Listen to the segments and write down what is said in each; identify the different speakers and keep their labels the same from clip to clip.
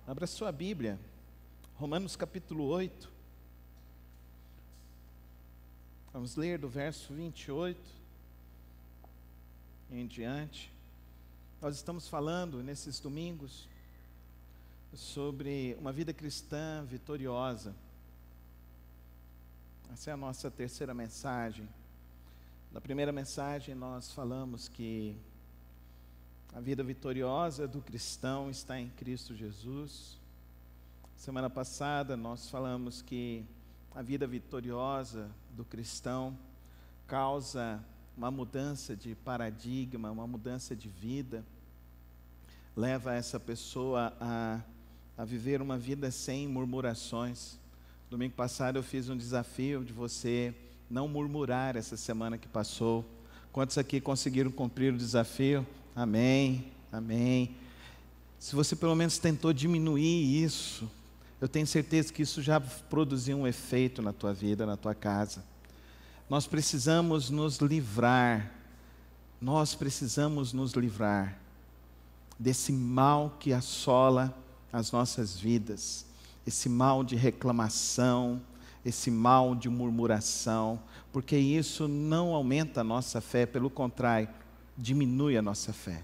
Speaker 1: Abra sua Bíblia, Romanos capítulo 8. Vamos ler do verso 28 em diante. Nós estamos falando nesses domingos sobre uma vida cristã vitoriosa. Essa é a nossa terceira mensagem. Na primeira mensagem nós falamos que a vida vitoriosa do cristão está em Cristo Jesus. Semana passada nós falamos que a vida vitoriosa do cristão causa uma mudança de paradigma, uma mudança de vida, leva essa pessoa a viver uma vida sem murmurações. Domingo passado eu fiz um desafio de você não murmurar essa semana que passou. Quantos aqui conseguiram cumprir o desafio? Amém, amém. Se você pelo menos tentou diminuir isso, eu tenho certeza que isso já produziu um efeito na tua vida, na tua casa. Nós precisamos nos livrar desse mal que assola as nossas vidas, esse mal de reclamação, esse mal de murmuração, porque isso não aumenta a nossa fé, pelo contrário, diminui a nossa fé.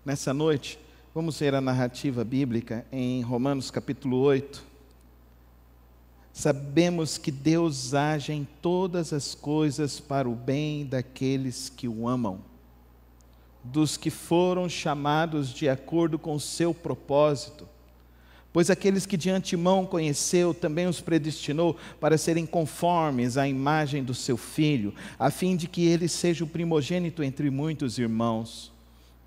Speaker 1: Nessa noite, vamos ver a narrativa bíblica em Romanos capítulo 8. Sabemos que Deus age em todas as coisas para o bem daqueles que o amam, dos que foram chamados de acordo com o seu propósito. Pois aqueles que de antemão conheceu, também os predestinou para serem conformes à imagem do seu Filho, a fim de que ele seja o primogênito entre muitos irmãos.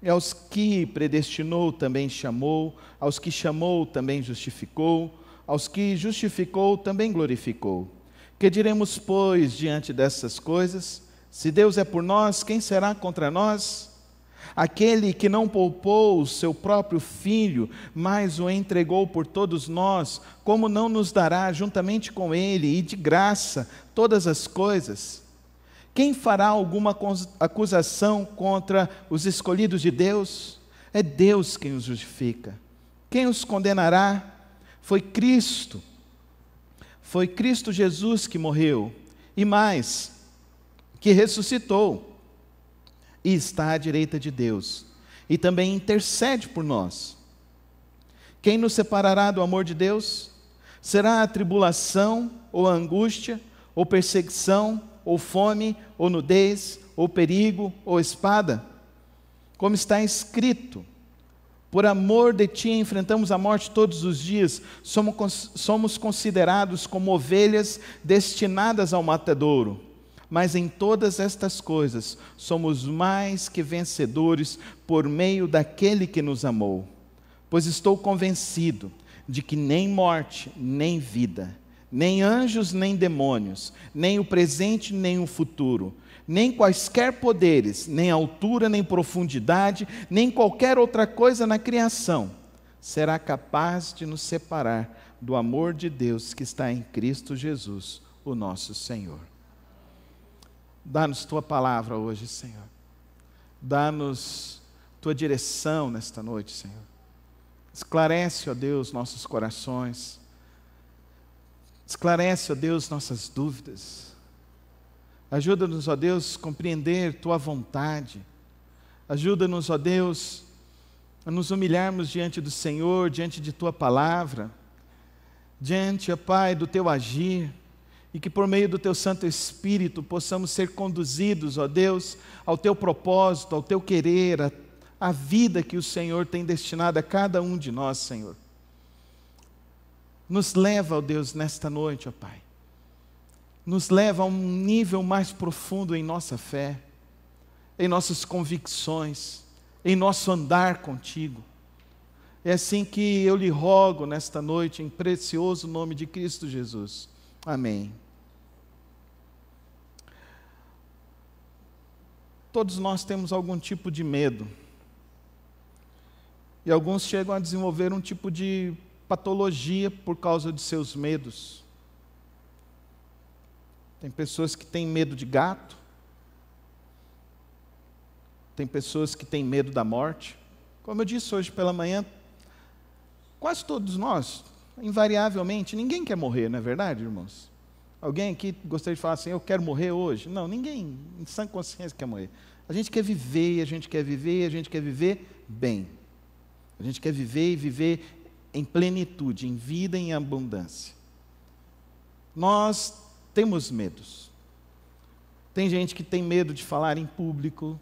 Speaker 1: E aos que predestinou, também chamou, aos que chamou, também justificou, aos que justificou, também glorificou. Que diremos, pois, diante dessas coisas? Se Deus é por nós, quem será contra nós? Aquele que não poupou o seu próprio Filho, mas o entregou por todos nós, como não nos dará juntamente com ele e de graça todas as coisas? Quem fará alguma acusação contra os escolhidos de Deus? É Deus quem os justifica. Quem os condenará? Foi Cristo Jesus que morreu, e mais, que ressuscitou, e está à direita de Deus, e também intercede por nós. Quem nos separará do amor de Deus? Será a tribulação, ou a angústia, ou perseguição, ou fome, ou nudez, ou perigo, ou espada? Como está escrito: por amor de ti enfrentamos a morte todos os dias, somos considerados como ovelhas destinadas ao matadouro. Mas em todas estas coisas somos mais que vencedores por meio daquele que nos amou. Pois estou convencido de que nem morte, nem vida, nem anjos, nem demônios, nem o presente, nem o futuro, nem quaisquer poderes, nem altura, nem profundidade, nem qualquer outra coisa na criação será capaz de nos separar do amor de Deus que está em Cristo Jesus, o nosso Senhor. Dá-nos tua palavra hoje, Senhor. Dá-nos tua direção nesta noite, Senhor. Esclarece, ó Deus, nossos corações. Esclarece, ó Deus, nossas dúvidas. Ajuda-nos, ó Deus, a compreender tua vontade. Ajuda-nos, ó Deus, a nos humilharmos diante do Senhor, diante de tua palavra, diante, ó Pai, do teu agir. E que por meio do Teu Santo Espírito possamos ser conduzidos, ó Deus, ao Teu propósito, ao Teu querer, à vida que o Senhor tem destinado a cada um de nós, Senhor. Nos leva, ó Deus, nesta noite, ó Pai. Nos leva a um nível mais profundo em nossa fé, em nossas convicções, em nosso andar contigo. É assim que eu lhe rogo nesta noite, em precioso nome de Cristo Jesus. Amém. Todos nós temos algum tipo de medo. E alguns chegam a desenvolver um tipo de patologia por causa de seus medos. Tem pessoas que têm medo de gato. Tem pessoas que têm medo da morte. Como eu disse hoje pela manhã, quase todos nós, invariavelmente, ninguém quer morrer, não é verdade, irmãos? Alguém aqui gostaria de falar assim, eu quero morrer hoje? Não, ninguém, em sã consciência, quer morrer. A gente quer viver, a gente quer viver, a gente quer viver bem. A gente quer viver e viver em plenitude, em vida e em abundância. Nós temos medos. Tem gente que tem medo de falar em público.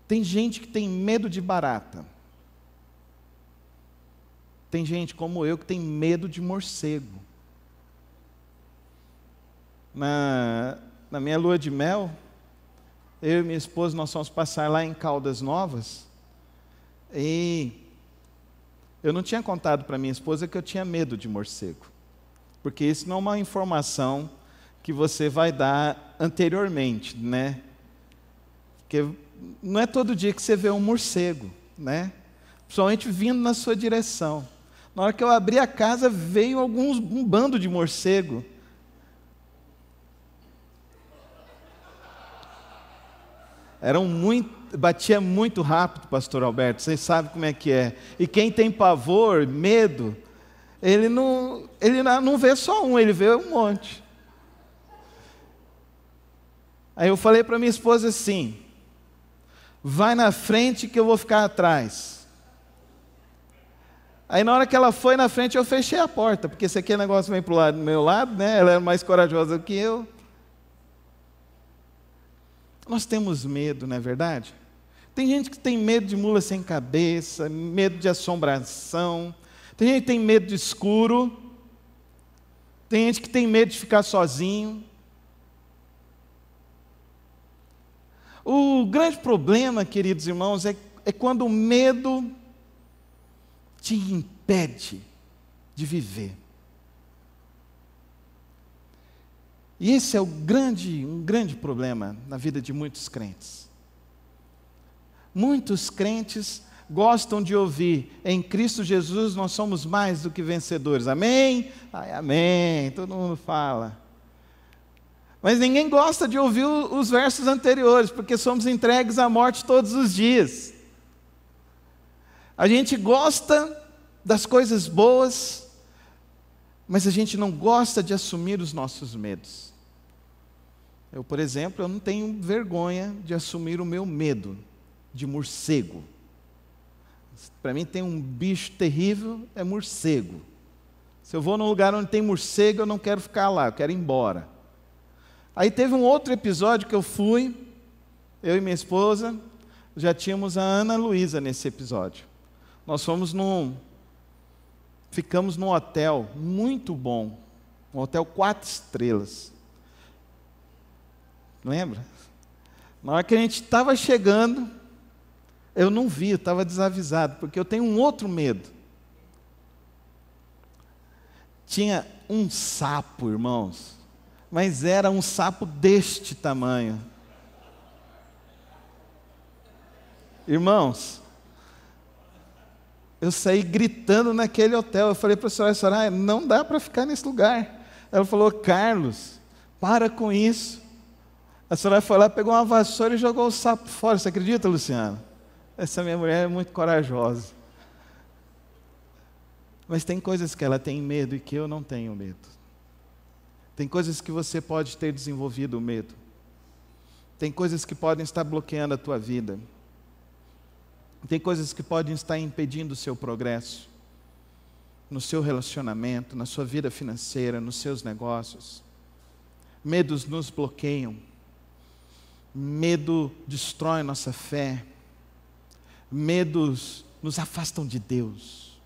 Speaker 1: Tem gente que tem medo de barata. Tem gente como eu que tem medo de morcego. Na minha lua de mel, eu e minha esposa, nós fomos passar lá em Caldas Novas, e eu não tinha contado para minha esposa que eu tinha medo de morcego, porque isso não é uma informação que você vai dar anteriormente, né? Porque não é todo dia que você vê um morcego, né? Principalmente vindo na sua direção. Na hora que eu abri a casa, veio um bando de morcego. Batia muito rápido, pastor Alberto, vocês sabem como é que é. E quem tem pavor, medo, ele não vê só um, ele vê um monte. Aí eu falei para minha esposa assim, vai na frente que eu vou ficar atrás. Aí na hora que ela foi na frente, eu fechei a porta, porque esse aqui negócio vem para do meu lado, né? Ela é mais corajosa do que eu. Nós temos medo, não é verdade? Tem gente que tem medo de mula sem cabeça, medo de assombração, tem gente que tem medo de escuro, tem gente que tem medo de ficar sozinho. O grande problema, queridos irmãos, é quando o medo te impede de viver. E esse é um grande problema na vida de muitos crentes. Muitos crentes gostam de ouvir, em Cristo Jesus nós somos mais do que vencedores. Amém? Ai, amém, todo mundo fala. Mas ninguém gosta de ouvir os versos anteriores, porque somos entregues à morte todos os dias. A gente gosta das coisas boas, mas a gente não gosta de assumir os nossos medos. Eu, por exemplo, eu não tenho vergonha de assumir o meu medo de morcego. Para mim tem um bicho terrível, é morcego. Se eu vou num lugar onde tem morcego, eu não quero ficar lá, eu quero ir embora. Aí teve um outro episódio que eu fui, eu e minha esposa, já tínhamos a Ana Luísa nesse episódio. Nós ficamos num hotel muito bom, um hotel 4 estrelas. Lembra? Na hora que a gente estava chegando, eu não vi, eu estava desavisado, porque eu tenho um outro medo. Tinha um sapo, irmãos, mas era um sapo deste tamanho. Irmãos, eu saí gritando naquele hotel. Eu falei para a senhora, não dá para ficar nesse lugar. Ela falou, Carlos, para com isso. A senhora foi lá, pegou uma vassoura e jogou o sapo fora. Você acredita, Luciana? Essa minha mulher é muito corajosa. Mas tem coisas que ela tem medo e que eu não tenho medo. Tem coisas que você pode ter desenvolvido o medo. Tem coisas que podem estar bloqueando a tua vida. Tem coisas que podem estar impedindo o seu progresso, no seu relacionamento, na sua vida financeira, nos seus negócios. Medos nos bloqueiam. Medo destrói nossa fé. Medos nos afastam de Deus.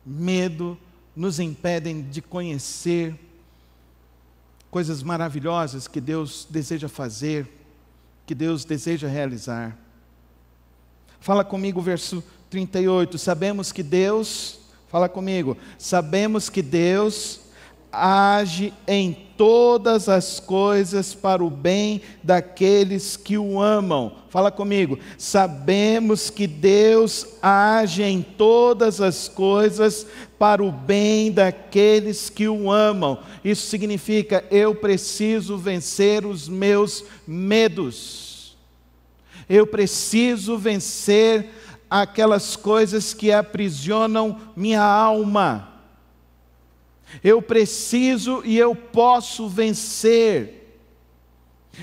Speaker 1: Medo nos impedem de conhecer coisas maravilhosas que Deus deseja fazer, que Deus deseja realizar. Fala comigo o verso 38, sabemos que Deus, fala comigo, sabemos que Deus age em todas as coisas para o bem daqueles que o amam. Fala comigo, sabemos que Deus age em todas as coisas para o bem daqueles que o amam. Isso significa, eu preciso vencer os meus medos. Eu preciso vencer aquelas coisas que aprisionam minha alma. Eu preciso e eu posso vencer.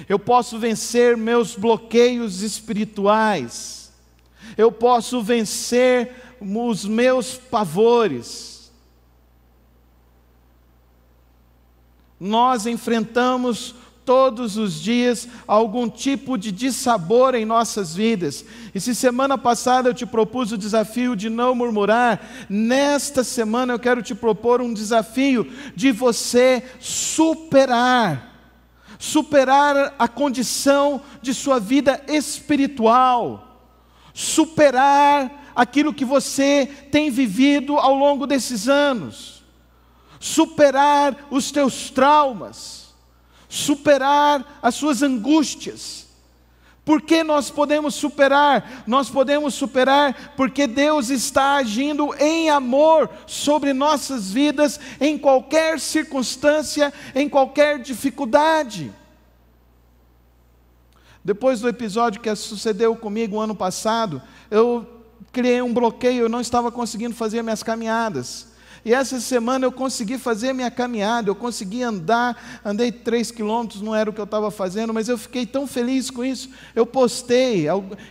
Speaker 1: Eu posso vencer meus bloqueios espirituais. Eu posso vencer os meus pavores. Nós enfrentamos todos os dias algum tipo de dissabor em nossas vidas. E se semana passada eu te propus o desafio de não murmurar, nesta semana eu quero te propor um desafio de você superar a condição de sua vida espiritual, superar aquilo que você tem vivido ao longo desses anos, superar os teus traumas, superar as suas angústias. Por que nós podemos superar? Nós podemos superar porque Deus está agindo em amor sobre nossas vidas, em qualquer circunstância, em qualquer dificuldade. Depois do episódio que sucedeu comigo ano passado, eu criei um bloqueio, eu não estava conseguindo fazer minhas caminhadas. E essa semana eu consegui fazer minha caminhada, eu consegui andei 3 quilômetros, não era o que eu estava fazendo, mas eu fiquei tão feliz com isso. Eu postei,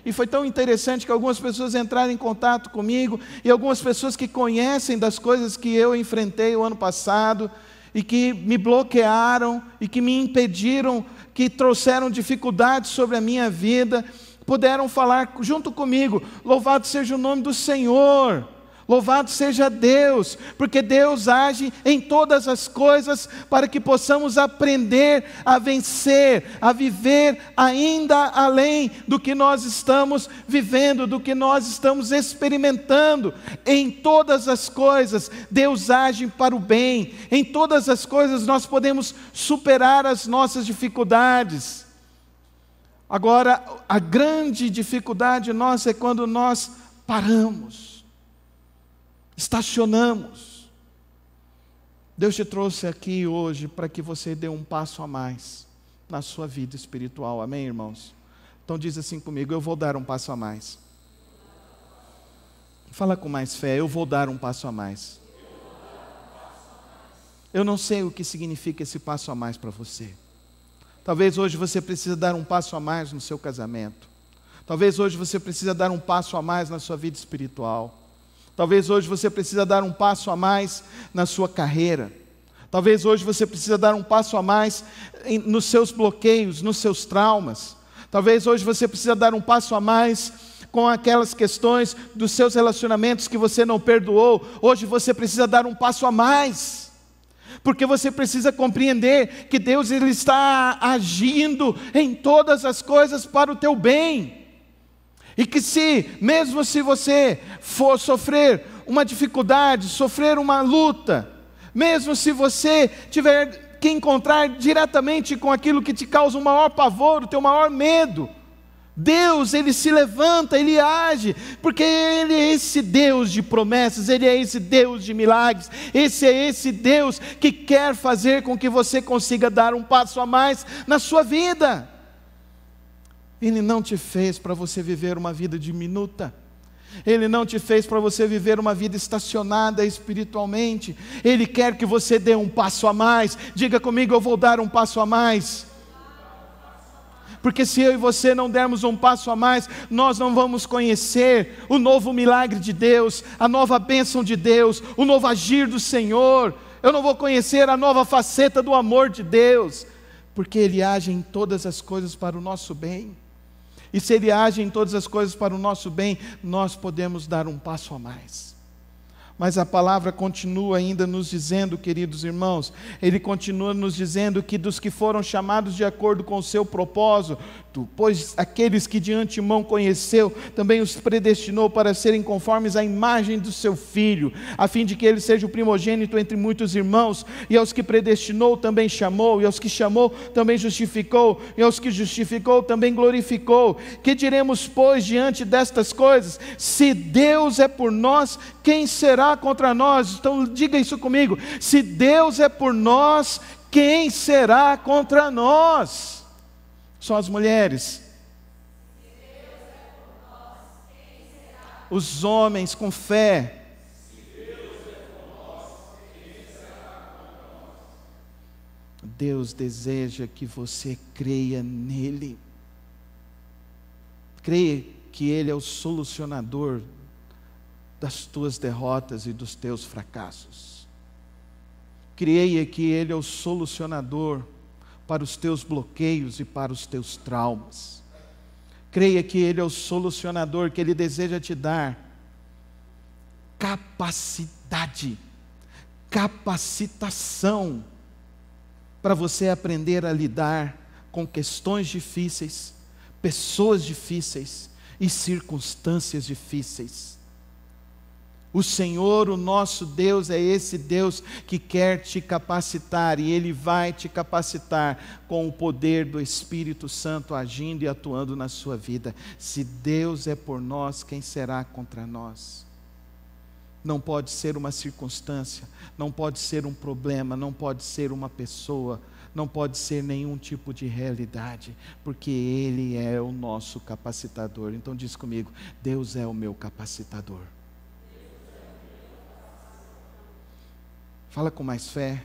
Speaker 1: e foi tão interessante que algumas pessoas entraram em contato comigo, e algumas pessoas que conhecem das coisas que eu enfrentei o ano passado, e que me bloquearam, e que me impediram, que trouxeram dificuldades sobre a minha vida, puderam falar junto comigo: louvado seja o nome do Senhor. Louvado seja Deus, porque Deus age em todas as coisas para que possamos aprender a vencer, a viver ainda além do que nós estamos vivendo, do que nós estamos experimentando. Em todas as coisas, Deus age para o bem. Em todas as coisas nós podemos superar as nossas dificuldades. Agora, a grande dificuldade nossa é quando nós paramos, estacionamos. Deus te trouxe aqui hoje para que você dê um passo a mais na sua vida espiritual, amém, irmãos? Então diz assim comigo: eu vou dar um passo a mais. Fala com mais fé: eu vou dar um passo a mais. Eu não sei o que significa esse passo a mais para você. Talvez hoje você precise dar um passo a mais no seu casamento. Talvez hoje você precise dar um passo a mais na sua vida espiritual. Talvez hoje você precisa dar um passo a mais na sua carreira. Talvez hoje você precisa dar um passo a mais nos seus bloqueios, nos seus traumas. Talvez hoje você precisa dar um passo a mais com aquelas questões dos seus relacionamentos que você não perdoou. Hoje você precisa dar um passo a mais, porque você precisa compreender que Deus ele está agindo em todas as coisas para o teu bem. E que mesmo se você for sofrer uma dificuldade, sofrer uma luta, mesmo se você tiver que encontrar diretamente com aquilo que te causa o maior pavor, o teu maior medo, Deus, Ele se levanta, Ele age, porque Ele é esse Deus de promessas, Ele é esse Deus de milagres, esse é esse Deus que quer fazer com que você consiga dar um passo a mais na sua vida. Ele não te fez para você viver uma vida diminuta. Ele não te fez para você viver uma vida estacionada espiritualmente. Ele quer que você dê um passo a mais. Diga comigo: eu vou dar um passo a mais. Porque se eu e você não dermos um passo a mais, nós não vamos conhecer o novo milagre de Deus, a nova bênção de Deus, o novo agir do Senhor. Eu não vou conhecer a nova faceta do amor de Deus, porque Ele age em todas as coisas para o nosso bem. E se Ele age em todas as coisas para o nosso bem, nós podemos dar um passo a mais. Mas a palavra continua ainda nos dizendo, queridos irmãos, Ele continua nos dizendo que dos que foram chamados de acordo com o seu propósito, pois aqueles que de antemão conheceu, também os predestinou para serem conformes à imagem do seu Filho, a fim de que ele seja o primogênito entre muitos irmãos. E aos que predestinou também chamou, e aos que chamou também justificou, e aos que justificou também glorificou. Que diremos, pois, diante destas coisas? Se Deus é por nós, quem será contra nós? Então diga isso comigo: se Deus é por nós, quem será contra nós? Só as mulheres. os homens com fé. Deus deseja que você creia nele. Creia que Ele é o solucionador das tuas derrotas e dos teus fracassos. Creia que Ele é o solucionador para os teus bloqueios e para os teus traumas. Creia que Ele é o solucionador, que Ele deseja te dar capacidade, capacitação, para você aprender a lidar com questões difíceis, pessoas difíceis e circunstâncias difíceis. O Senhor, o nosso Deus, é esse Deus que quer te capacitar, e Ele vai te capacitar com o poder do Espírito Santo agindo e atuando na sua vida. Se Deus é por nós, quem será contra nós? Não pode ser uma circunstância, não pode ser um problema, não pode ser uma pessoa, não pode ser nenhum tipo de realidade, porque Ele é o nosso capacitador. Então diz comigo: Deus é o meu capacitador. Fala com mais fé.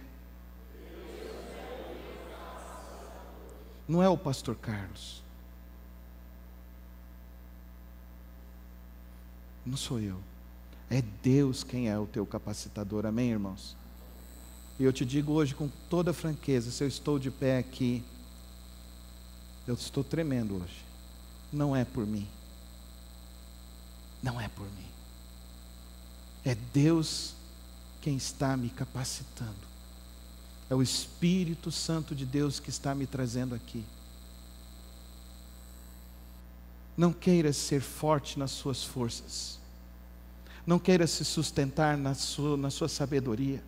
Speaker 1: Não é o pastor Carlos. Não sou eu. É Deus quem é o teu capacitador, amém, irmãos? E eu te digo hoje com toda franqueza, se eu estou de pé aqui, eu estou tremendo hoje. Não é por mim. Não é por mim. É Deus quem está me capacitando. É o Espírito Santo de Deus que está me trazendo aqui. Não queira ser forte nas suas forças. Não queira se sustentar na sua sabedoria.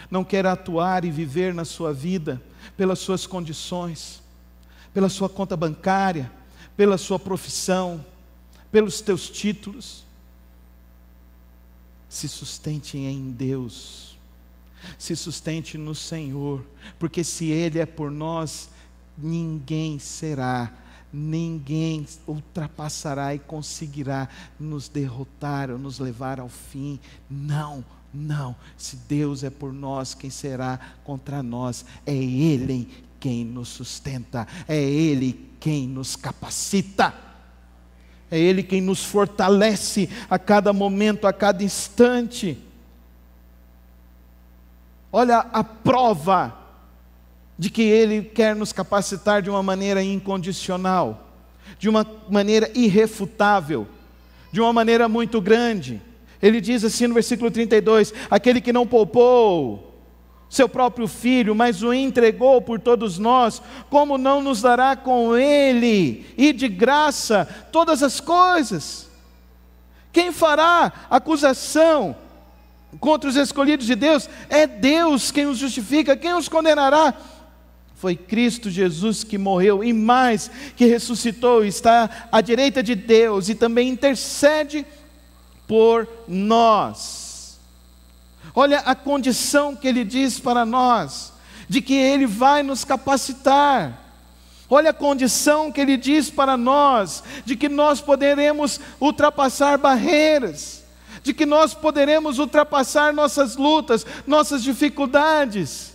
Speaker 1: Não queira atuar e viver na sua vida pelas suas condições, pela sua conta bancária, pela sua profissão, pelos teus títulos. Se sustente em Deus, se sustente no Senhor, porque se Ele é por nós, ninguém ultrapassará e conseguirá nos derrotar ou nos levar ao fim. Não, se Deus é por nós, quem será contra nós? É Ele quem nos sustenta, é Ele quem nos capacita, é Ele quem nos fortalece a cada momento, a cada instante. Olha a prova de que Ele quer nos capacitar de uma maneira incondicional, de uma maneira irrefutável, de uma maneira muito grande. Ele diz assim no versículo 32, aquele que não poupou seu próprio Filho, mas o entregou por todos nós, como não nos dará com Ele, e de graça, todas as coisas? Quem fará acusação contra os escolhidos de Deus? É Deus quem os justifica. Quem os condenará? Foi Cristo Jesus que morreu e mais, que ressuscitou, está à direita de Deus e também intercede por nós. Olha a condição que Ele diz para nós, de que Ele vai nos capacitar. Olha a condição que Ele diz para nós, de que nós poderemos ultrapassar barreiras, de que nós poderemos ultrapassar nossas lutas, nossas dificuldades.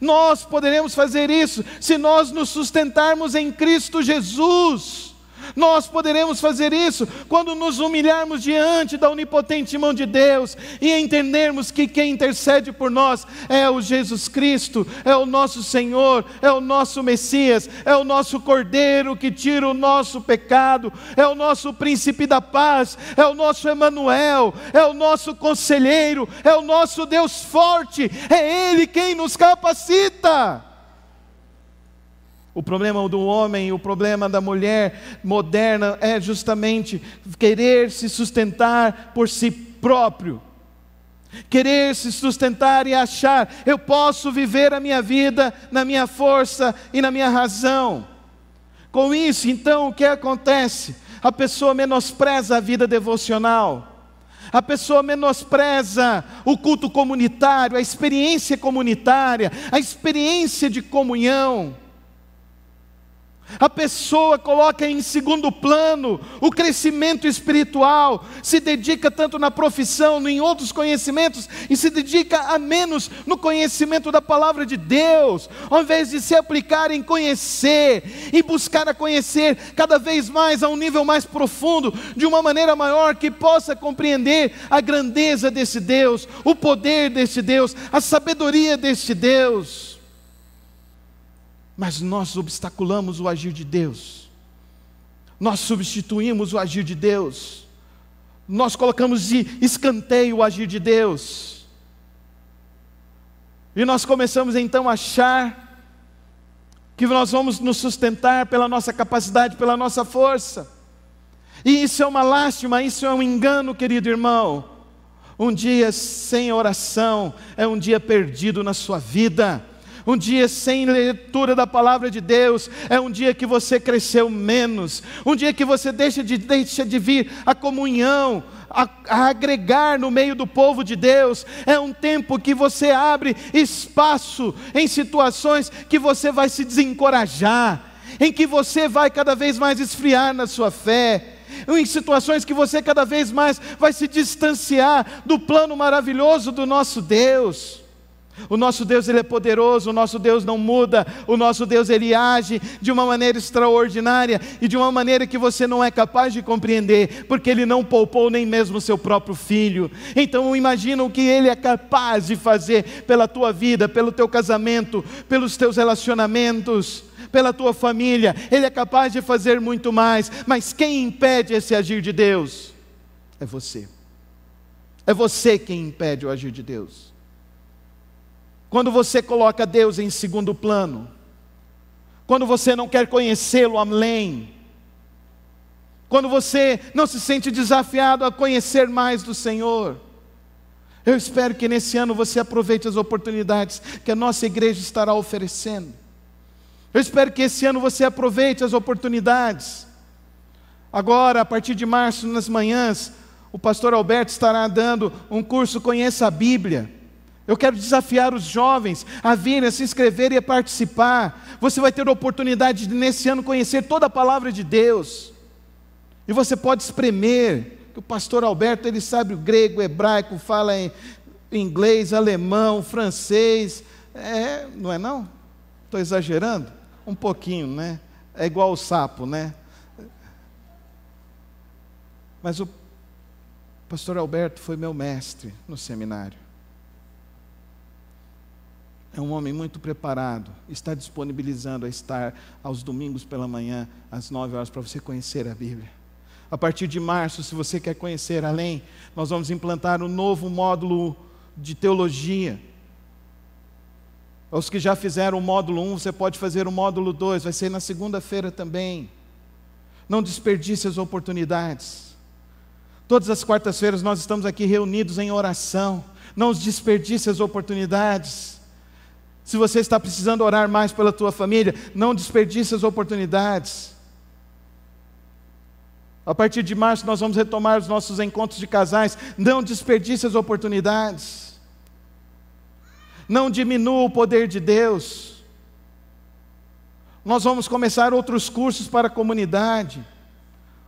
Speaker 1: Nós poderemos fazer isso se nós nos sustentarmos em Cristo Jesus. Nós poderemos fazer isso quando nos humilharmos diante da onipotente mão de Deus e entendermos que quem intercede por nós é o Jesus Cristo, é o nosso Senhor, é o nosso Messias, é o nosso Cordeiro que tira o nosso pecado, é o nosso Príncipe da Paz, é o nosso Emanuel, é o nosso Conselheiro, é o nosso Deus forte, é Ele quem nos capacita. O problema do homem, o problema da mulher moderna é justamente querer se sustentar por si próprio. Querer se sustentar e achar, eu posso viver a minha vida na minha força e na minha razão. Com isso, então, o que acontece? A pessoa menospreza a vida devocional. A pessoa menospreza o culto comunitário, a experiência comunitária, a experiência de comunhão. A pessoa coloca em segundo plano o crescimento espiritual, se dedica tanto na profissão, em outros conhecimentos, e se dedica a menos no conhecimento da palavra de Deus, ao invés de se aplicar em conhecer, e buscar a conhecer cada vez mais a um nível mais profundo, de uma maneira maior, que possa compreender a grandeza desse Deus, o poder desse Deus, a sabedoria deste Deus. Mas nós obstaculamos o agir de Deus, nós substituímos o agir de Deus, nós colocamos de escanteio o agir de Deus, e nós começamos então a achar que nós vamos nos sustentar pela nossa capacidade, pela nossa força, e isso é uma lástima, isso é um engano, querido irmão. Um dia sem oração é um dia perdido na sua vida. Um dia sem leitura da palavra de Deus é um dia que você cresceu menos. Um dia que você deixa de vir à comunhão, a agregar no meio do povo de Deus. É um tempo que você abre espaço em situações que você vai se desencorajar, em que você vai cada vez mais esfriar na sua fé, em situações que você cada vez mais vai se distanciar do plano maravilhoso do nosso Deus. O nosso Deus, Ele é poderoso, o nosso Deus não muda, o nosso Deus, Ele age de uma maneira extraordinária e de uma maneira que você não é capaz de compreender, porque Ele não poupou nem mesmo o seu próprio Filho. Então imagina o que Ele é capaz de fazer pela tua vida, pelo teu casamento, pelos teus relacionamentos, pela tua família. Ele é capaz de fazer muito mais, mas quem impede esse agir de Deus? É você. É você quem impede o agir de Deus. Quando você coloca Deus em segundo plano, quando você não quer conhecê-lo além, quando você não se sente desafiado a conhecer mais do Senhor, eu espero que nesse ano você aproveite as oportunidades que a nossa igreja estará oferecendo. Eu espero que esse ano você aproveite as oportunidades. Agora, a partir de março, nas manhãs, o pastor Alberto estará dando um curso Conheça a Bíblia. Eu quero desafiar os jovens a virem, a se inscreverem e a participar. Você vai ter a oportunidade de nesse ano conhecer toda a palavra de Deus. E você pode espremer, que o pastor Alberto, ele sabe o grego, o hebraico, fala em inglês, alemão, francês. Não é não? Estou exagerando? Um pouquinho, né? É igual o sapo, né? Mas o pastor Alberto foi meu mestre no seminário. É um homem muito preparado, está disponibilizando a estar aos domingos pela manhã, às 9 horas, para você conhecer a Bíblia. A partir de março, se você quer conhecer além, nós vamos implantar um novo módulo de teologia. Os que já fizeram o módulo 1, você pode fazer o módulo 2, vai ser na segunda-feira também. Não desperdice as oportunidades. Todas as quartas-feiras nós estamos aqui reunidos em oração. Não desperdice as oportunidades. Se você está precisando orar mais pela tua família, não desperdice as oportunidades. A partir de março nós vamos retomar os nossos encontros de casais. Não desperdice as oportunidades. Não diminua o poder de Deus. Nós vamos começar outros cursos para a comunidade,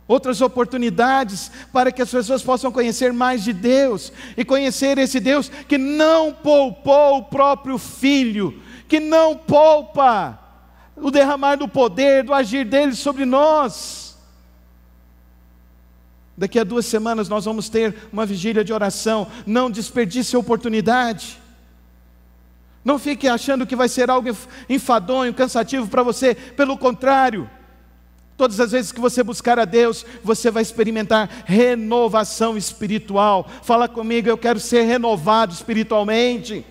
Speaker 1: outras oportunidades para que as pessoas possam conhecer mais de Deus, e conhecer esse Deus que não poupou o próprio Filho, que não poupa o derramar do poder, do agir dele sobre nós. Daqui a 2 semanas nós vamos ter uma vigília de oração. Não desperdice a oportunidade. Não fique achando que vai ser algo enfadonho, cansativo para você. Pelo contrário, todas as vezes que você buscar a Deus, você vai experimentar renovação espiritual. Fala comigo, eu quero ser renovado espiritualmente.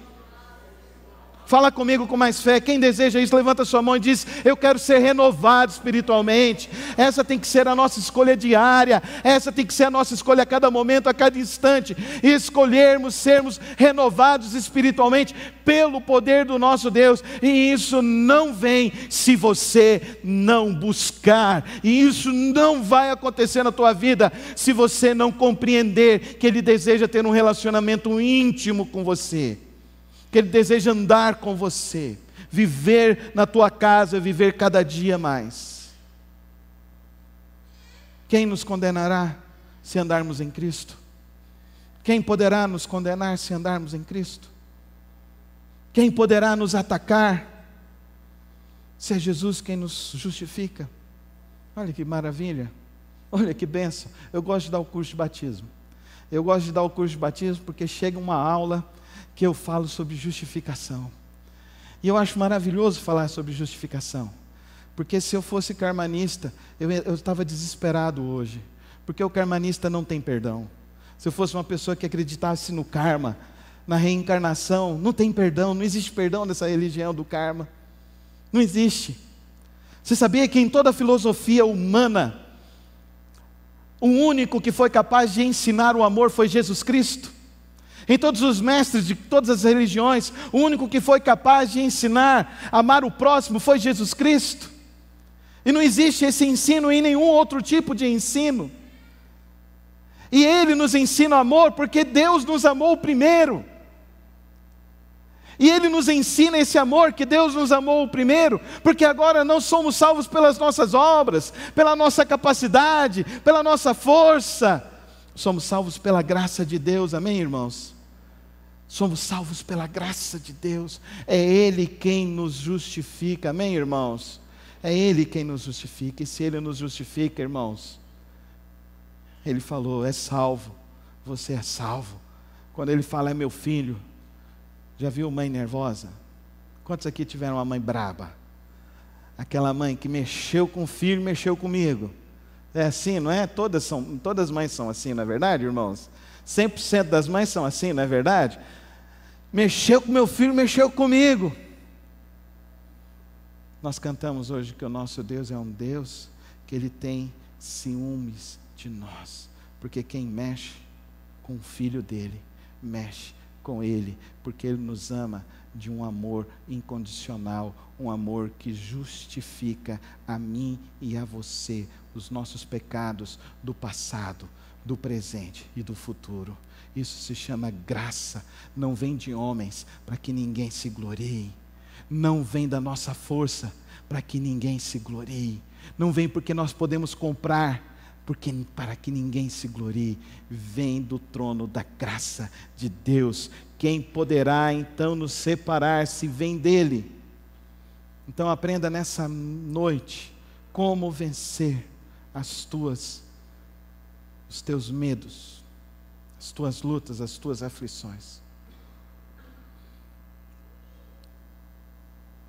Speaker 1: Fala comigo com mais fé. Quem deseja isso, levanta sua mão e diz: eu quero ser renovado espiritualmente. Essa tem que ser a nossa escolha diária. Essa tem que ser a nossa escolha a cada momento, a cada instante. E escolhermos sermos renovados espiritualmente pelo poder do nosso Deus. E isso não vem se você não buscar. E isso não vai acontecer na tua vida se você não compreender que Ele deseja ter um relacionamento íntimo com você, que Ele deseja andar com você, viver na tua casa, viver cada dia mais. Quem nos condenará se andarmos em Cristo? Quem poderá nos condenar se andarmos em Cristo? Quem poderá nos atacar se é Jesus quem nos justifica? Olha que maravilha, olha que bênção. Eu gosto de dar o curso de batismo. Eu gosto de dar o curso de batismo porque chega uma aula que eu falo sobre justificação. E eu acho maravilhoso falar sobre justificação. Porque se eu fosse karmanista, eu estava desesperado hoje. Porque o karmanista não tem perdão. Se eu fosse uma pessoa que acreditasse no karma, na reencarnação, não tem perdão, não existe perdão nessa religião do karma. Não existe. Você sabia que em toda a filosofia humana, o único que foi capaz de ensinar o amor foi Jesus Cristo? Em todos os mestres de todas as religiões, o único que foi capaz de ensinar a amar o próximo foi Jesus Cristo. E não existe esse ensino em nenhum outro tipo de ensino. E Ele nos ensina o amor porque Deus nos amou primeiro. E Ele nos ensina esse amor que Deus nos amou primeiro, porque agora não somos salvos pelas nossas obras, pela nossa capacidade, pela nossa força. Somos salvos pela graça de Deus, amém, irmãos? Somos salvos pela graça de Deus. É Ele quem nos justifica, amém, irmãos? É Ele quem nos justifica. E se Ele nos justifica, irmãos, Ele falou, é salvo, você é salvo. Quando Ele fala, é meu filho. Já viu mãe nervosa? Quantos aqui tiveram uma mãe braba? Aquela mãe que mexeu com o filho, mexeu comigo. É assim, não é? Todas as mães são assim, não é verdade, irmãos? 100% das mães são assim, não é verdade? Mexeu com meu filho, mexeu comigo. Nós cantamos hoje que o nosso Deus é um Deus que Ele tem ciúmes de nós. Porque quem mexe com o filho dele, mexe com Ele, porque Ele nos ama de um amor incondicional, um amor que justifica a mim e a você, os nossos pecados do passado, do presente e do futuro. Isso se chama graça, não vem de homens para que ninguém se glorie, não vem da nossa força para que ninguém se glorie, não vem porque nós podemos comprar, porque para que ninguém se glorie, vem do trono da graça de Deus. Quem poderá então nos separar se vem dele? Então aprenda nessa noite como vencer os teus medos, as tuas lutas, as tuas aflições.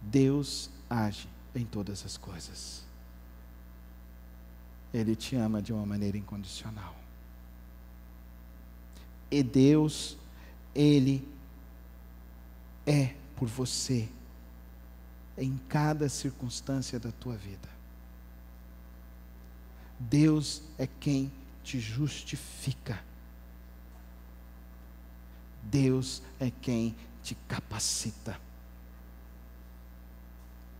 Speaker 1: Deus age em todas as coisas. Ele te ama de uma maneira incondicional. E Deus, Ele é por você em cada circunstância da tua vida. Deus é quem te justifica. Deus é quem te capacita.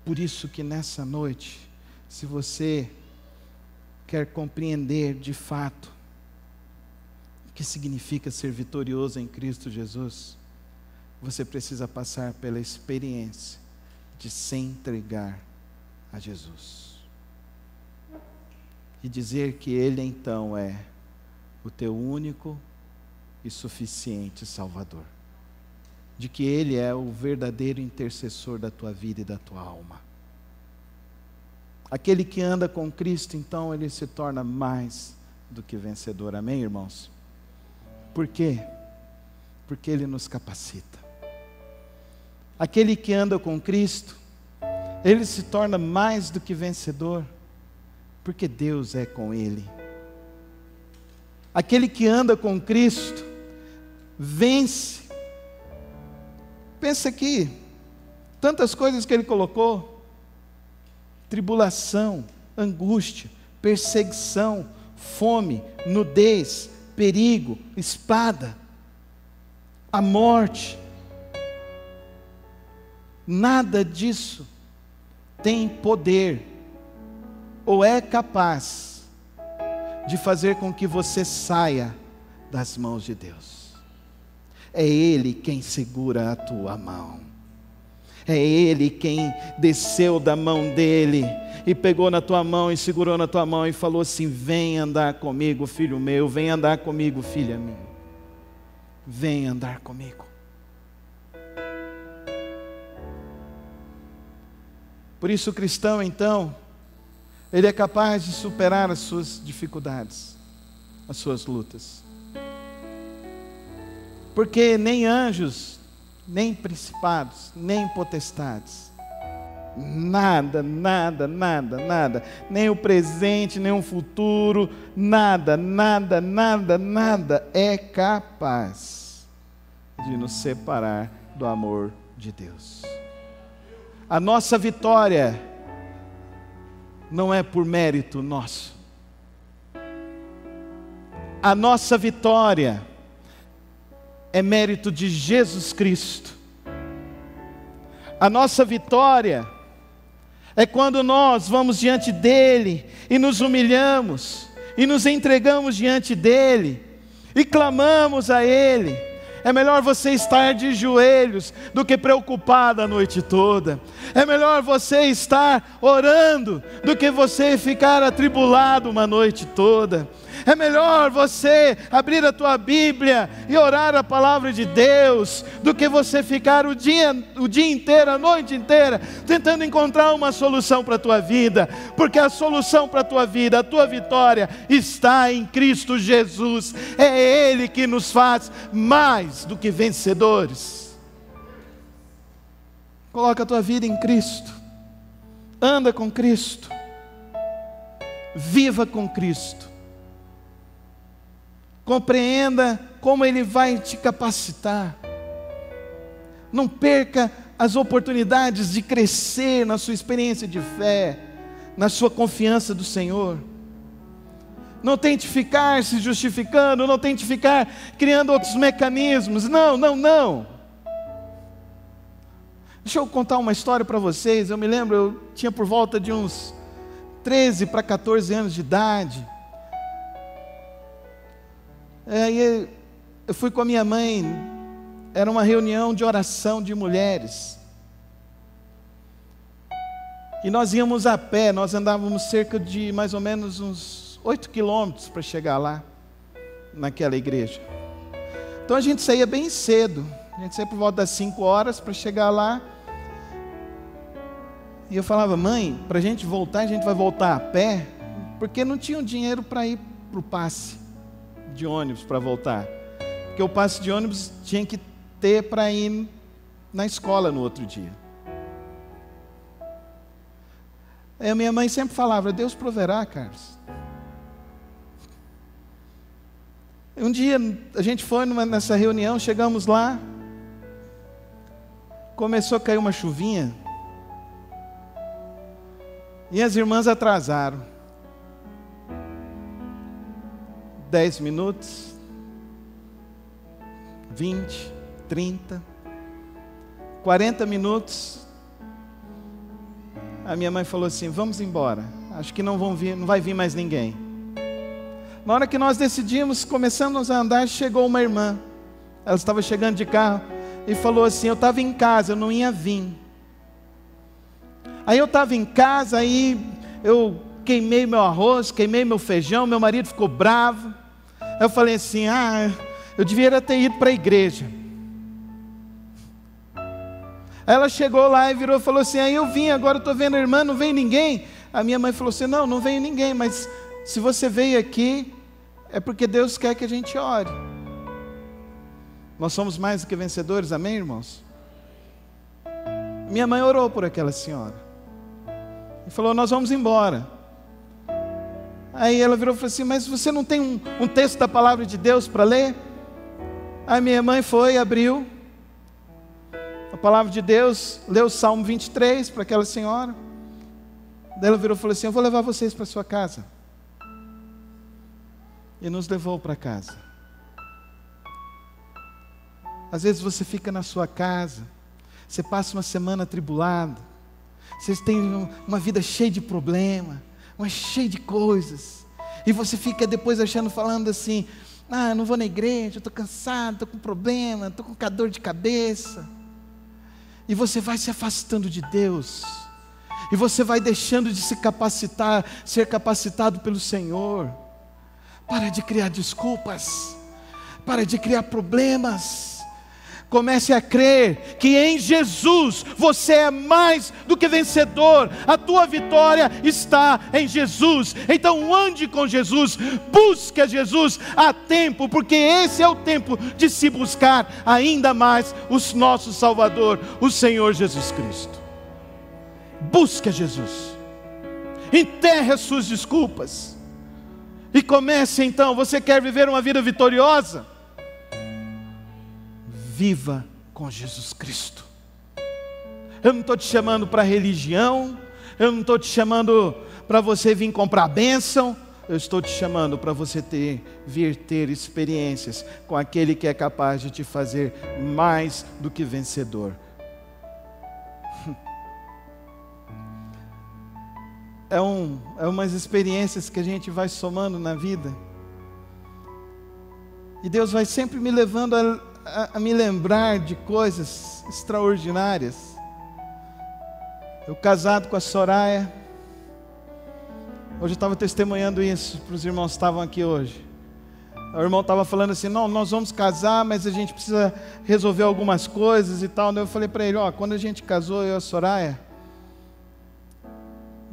Speaker 1: Por isso que nessa noite, se você quer compreender de fato o que significa ser vitorioso em Cristo Jesus, você precisa passar pela experiência de se entregar a Jesus e dizer que Ele então é o teu único e suficiente Salvador, de que Ele é o verdadeiro intercessor da tua vida e da tua alma. Aquele que anda com Cristo, então, ele se torna mais do que vencedor. Amém, irmãos? Por quê? Porque Ele nos capacita. Aquele que anda com Cristo, ele se torna mais do que vencedor, porque Deus é com ele. Aquele que anda com Cristo, vence. Pensa aqui, tantas coisas que Ele colocou: tribulação, angústia, perseguição, fome, nudez, perigo, espada, a morte. Nada disso tem poder ou é capaz de fazer com que você saia das mãos de Deus. É Ele quem segura a tua mão. É Ele quem desceu da mão dele e pegou na tua mão e segurou na tua mão e falou assim: vem andar comigo, filho meu, vem andar comigo, filha minha, vem andar comigo. Por isso o cristão, então, ele é capaz de superar as suas dificuldades, as suas lutas. Porque nem anjos, nem principados, nem potestades, nada, nem o presente, nem o futuro, nada é capaz de nos separar do amor de Deus. A nossa vitória não é por mérito nosso. A nossa vitória é mérito de Jesus Cristo. A nossa vitória é quando nós vamos diante dEle e nos humilhamos e nos entregamos diante dEle e clamamos a Ele. É melhor você estar de joelhos do que preocupado a noite toda. É melhor você estar orando do que você ficar atribulado uma noite toda. É melhor você abrir a tua Bíblia e orar a palavra de Deus do que você ficar o dia inteiro, a noite inteira, tentando encontrar uma solução para a tua vida. Porque a solução para a tua vida, a tua vitória está em Cristo Jesus. É Ele que nos faz mais do que vencedores. Coloca a tua vida em Cristo. Anda com Cristo. Viva com Cristo. Compreenda como Ele vai te capacitar. Não perca as oportunidades de crescer na sua experiência de fé, na sua confiança do Senhor. Não tente ficar se justificando, não tente ficar criando outros mecanismos. Não. Deixa eu contar uma história para vocês. Eu me lembro, eu tinha por volta de uns 13 para 14 anos de idade. Aí eu fui com a minha mãe, era uma reunião de oração de mulheres. E nós íamos a pé, nós andávamos cerca de mais ou menos uns 8 quilômetros para chegar lá, naquela igreja. Então a gente saía bem cedo, a gente saía por volta das 5 horas para chegar lá. E eu falava: mãe, para a gente voltar, a gente vai voltar a pé, porque não tinha dinheiro para ir para o passe de ônibus para voltar, porque o passe de ônibus tinha que ter para ir na escola no outro dia. Aí a minha mãe sempre falava: Deus proverá, Carlos. Um dia a gente foi nessa reunião, chegamos lá, começou a cair uma chuvinha, e as irmãs atrasaram. 10 minutos, 20, 30, 40 minutos. A minha mãe falou assim: vamos embora, acho que não vai vir mais ninguém. Na hora que nós decidimos, começamos a andar, chegou uma irmã. Ela estava chegando de carro e falou assim: eu estava em casa, eu não ia vir. Aí eu estava em casa, aí eu queimei meu arroz, queimei meu feijão, meu marido ficou bravo. Eu falei assim: eu devia ter ido para a igreja. Aí ela chegou lá e virou e falou assim: aí eu vim, agora eu estou vendo a irmã, não veio ninguém. A minha mãe falou assim: não veio ninguém, mas se você veio aqui, é porque Deus quer que a gente ore. Nós somos mais do que vencedores, amém, irmãos? Minha mãe orou por aquela senhora e falou: nós vamos embora. Aí ela virou e falou assim: mas você não tem um texto da palavra de Deus para ler? Aí minha mãe foi, abriu a palavra de Deus, leu o Salmo 23 para aquela senhora. Daí ela virou e falou assim: eu vou levar vocês para sua casa. E nos levou para casa. Às vezes você fica na sua casa, você passa uma semana atribulado, vocês têm uma vida cheia de problema, cheio de coisas, e você fica depois falando assim: não vou na igreja, estou cansado, estou com problema, estou com dor de cabeça. E você vai se afastando de Deus. E você vai deixando de se capacitar, ser capacitado pelo Senhor. Para de criar desculpas. Para de criar problemas. Comece a crer que em Jesus você é mais do que vencedor. A tua vitória está em Jesus. Então ande com Jesus, busque a Jesus a tempo, porque esse é o tempo de se buscar ainda mais o nosso Salvador, o Senhor Jesus Cristo. Busque a Jesus, enterre as suas desculpas e comece então. Você quer viver uma vida vitoriosa? Viva com Jesus Cristo. Eu não estou te chamando para religião, eu não estou te chamando para você vir comprar bênção, eu estou te chamando para você vir ter experiências com aquele que é capaz de te fazer mais do que vencedor. É umas experiências que a gente vai somando na vida, e Deus vai sempre me levando a me lembrar de coisas extraordinárias. Eu casado com a Soraya, hoje eu estava testemunhando isso para os irmãos que estavam aqui hoje. O irmão estava falando assim: não, nós vamos casar, mas a gente precisa resolver algumas coisas e tal. Eu falei para ele: ó, quando a gente casou, eu e a Soraya,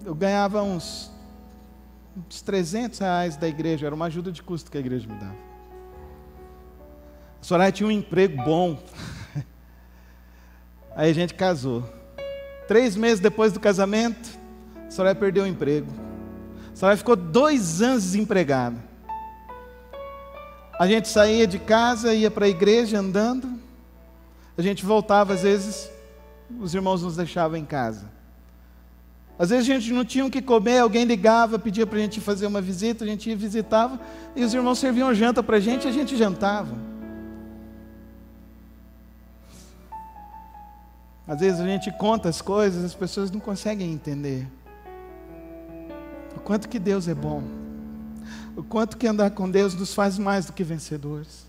Speaker 1: eu ganhava uns R$300 da igreja, era uma ajuda de custo que a igreja me dava. A Soraya tinha um emprego bom. Aí a gente casou. 3 meses depois do casamento, a Soraya perdeu o emprego. A Soraya ficou 2 anos desempregada. A gente saía de casa, ia para a igreja andando. A gente voltava, às vezes, os irmãos nos deixavam em casa. Às vezes a gente não tinha o que comer, alguém ligava, pedia para a gente fazer uma visita, a gente ia, visitava, e os irmãos serviam janta para a gente jantava. Às vezes a gente conta as coisas, as pessoas não conseguem entender o quanto que Deus é bom, o quanto que andar com Deus nos faz mais do que vencedores.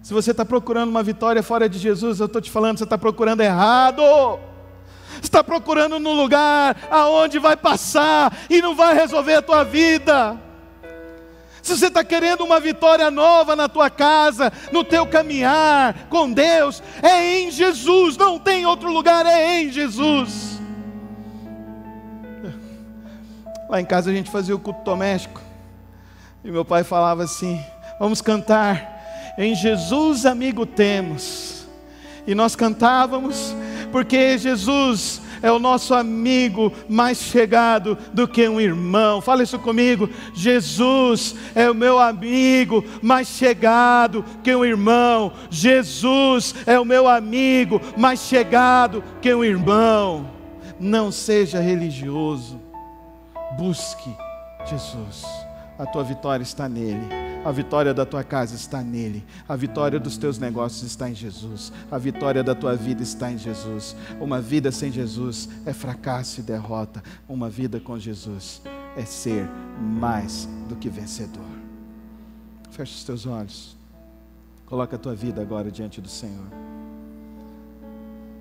Speaker 1: Se você está procurando uma vitória fora de Jesus, eu estou te falando, você está procurando errado. Você está procurando num lugar aonde vai passar e não vai resolver a tua vida. Se você está querendo uma vitória nova na tua casa, no teu caminhar com Deus, é em Jesus, não tem outro lugar, é em Jesus. Lá em casa a gente fazia o culto doméstico, e meu pai falava assim: vamos cantar, em Jesus amigo temos. E nós cantávamos, porque Jesus é o nosso amigo mais chegado do que um irmão. Fala isso comigo: Jesus é o meu amigo mais chegado que um irmão. Jesus é o meu amigo mais chegado que um irmão. Não seja religioso, busque Jesus. A tua vitória está nele. A vitória da tua casa está nele. A vitória dos teus negócios está em Jesus. A vitória da tua vida está em Jesus. Uma vida sem Jesus é fracasso e derrota. Uma vida com Jesus é ser mais do que vencedor. Feche os teus olhos. Coloca a tua vida agora diante do Senhor.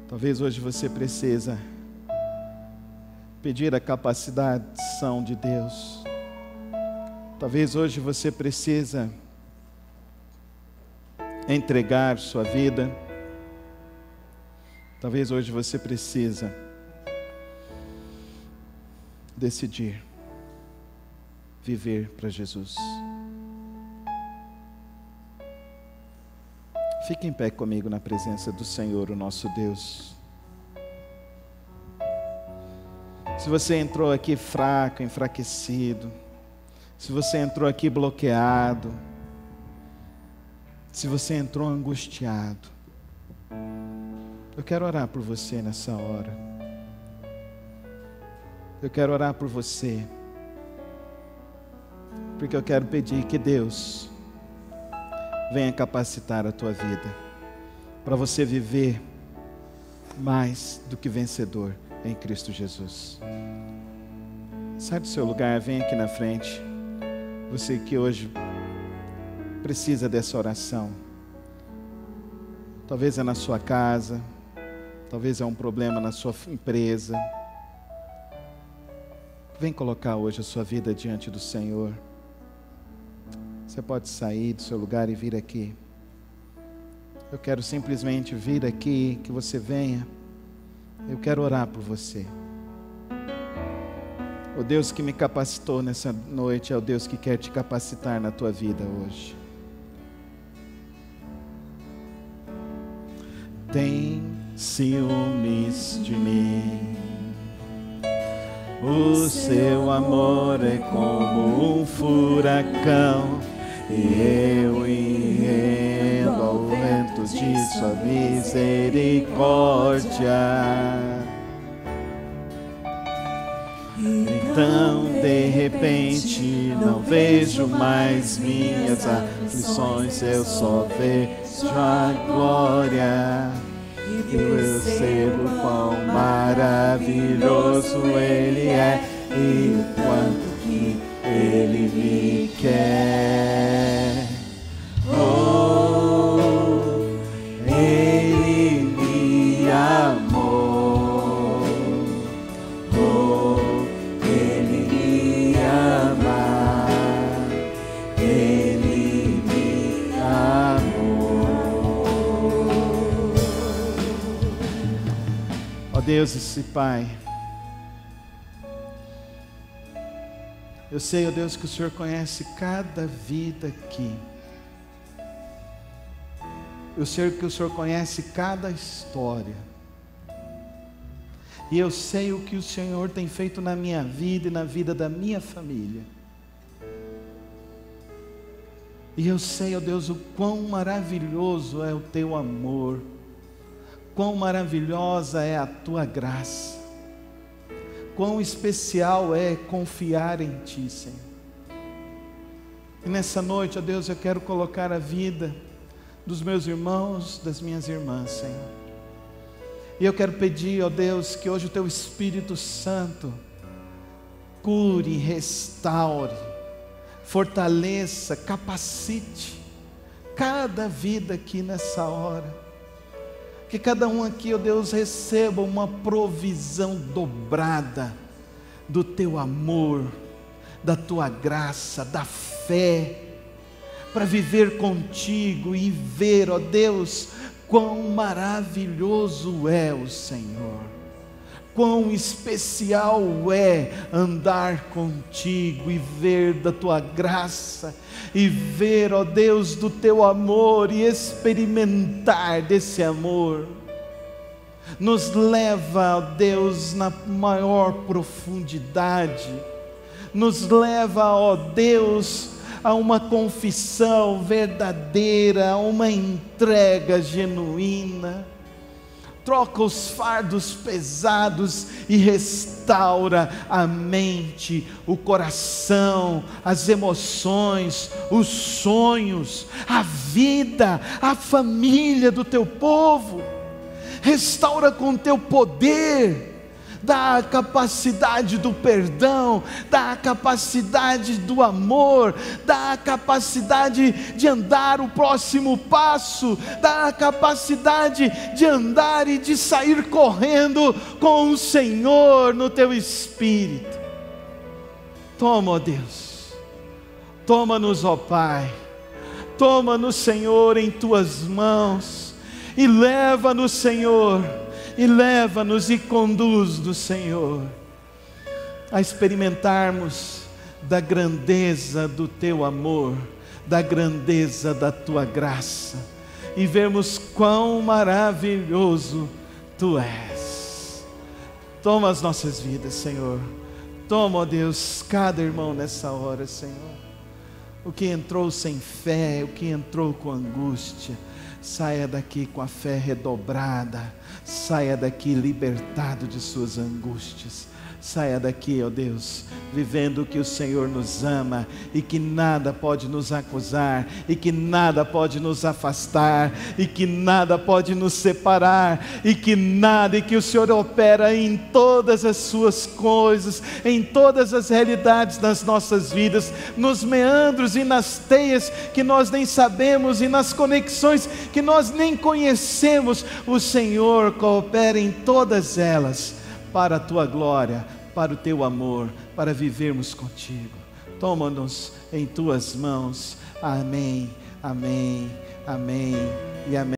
Speaker 1: Talvez hoje você precisa pedir a capacitação de Deus. Talvez hoje você precisa entregar sua vida. Talvez hoje você precisa decidir viver para Jesus. Fique em pé comigo na presença do Senhor, o nosso Deus. Se você entrou aqui fraco, enfraquecido, se você entrou aqui bloqueado, se você entrou angustiado, eu quero orar por você nessa hora. Eu quero orar por você, porque eu quero pedir que Deus venha capacitar a tua vida, para você viver mais do que vencedor em Cristo Jesus. Sai do seu lugar, vem aqui na frente. Você que hoje precisa dessa oração. Talvez é na sua casa, Talvez é um problema na sua empresa. Vem colocar hoje a sua vida diante do Senhor. Você pode sair do seu lugar e vir aqui. Eu quero simplesmente vir aqui, que você venha. Eu quero orar por você. O Deus que me capacitou nessa noite é o Deus que quer te capacitar na tua vida hoje. Tem ciúmes de mim. O seu amor é como um furacão, e eu irrendo ao vento de sua misericórdia. Então, de repente, não vejo mais minhas aflições, eu só vejo a glória. E eu percebo quão maravilhoso Ele é, e o quanto que Ele me quer. Oh, Ele me amou. Oh, Ele me ama. Ele me amou. Ó Deus e Pai, eu sei, ó Deus, que o Senhor conhece cada vida aqui. Eu sei que o Senhor conhece cada história. E eu sei o que o Senhor tem feito na minha vida e na vida da minha família. E eu sei, ó Deus, o quão maravilhoso é o Teu amor. Quão maravilhosa é a Tua graça. Quão especial é confiar em Ti, Senhor. E nessa noite, ó Deus, eu quero colocar a vida dos meus irmãos, das minhas irmãs, Senhor. E eu quero pedir, ó Deus, que hoje o Teu Espírito Santo cure, restaure, fortaleça, capacite cada vida aqui nessa hora. Que cada um aqui, ó Deus, receba uma provisão dobrada do Teu amor, da Tua graça, da fé, para viver contigo e ver, ó Deus, quão maravilhoso é o Senhor, quão especial é andar contigo e ver da Tua graça, e ver, ó Deus, do Teu amor e experimentar desse amor. Nos leva, ó Deus, na maior profundidade, nos leva, ó Deus, a uma confissão verdadeira, a uma entrega genuína. Troca os fardos pesados e restaura a mente, o coração, as emoções, os sonhos, a vida, a família do Teu povo. Restaura com Teu poder. Dá a capacidade do perdão, dá a capacidade do amor, dá a capacidade de andar o próximo passo, dá a capacidade de andar e de sair correndo com o Senhor no Teu Espírito. Toma, ó Deus, toma-nos, ó Pai, toma-nos, Senhor, em Tuas mãos, e leva-nos, Senhor, e leva-nos e conduz-nos, Senhor, a experimentarmos da grandeza do Teu amor, da grandeza da Tua graça, e vermos quão maravilhoso Tu és. Toma as nossas vidas, Senhor. Toma, ó Deus, cada irmão nessa hora, Senhor. O que entrou sem fé, o que entrou com angústia, saia daqui com a fé redobrada, saia daqui libertado de suas angústias, saia daqui, ó Deus, vivendo que o Senhor nos ama e que nada pode nos acusar, e que nada pode nos afastar, e que nada pode nos separar, e que o Senhor opera em todas as suas coisas, em todas as realidades das nossas vidas, nos meandros e nas teias que nós nem sabemos e nas conexões que nós nem conhecemos. O Senhor coopera em todas elas para a tua glória, para o teu amor, para vivermos contigo. Toma-nos em tuas mãos. Amém, amém, amém e amém.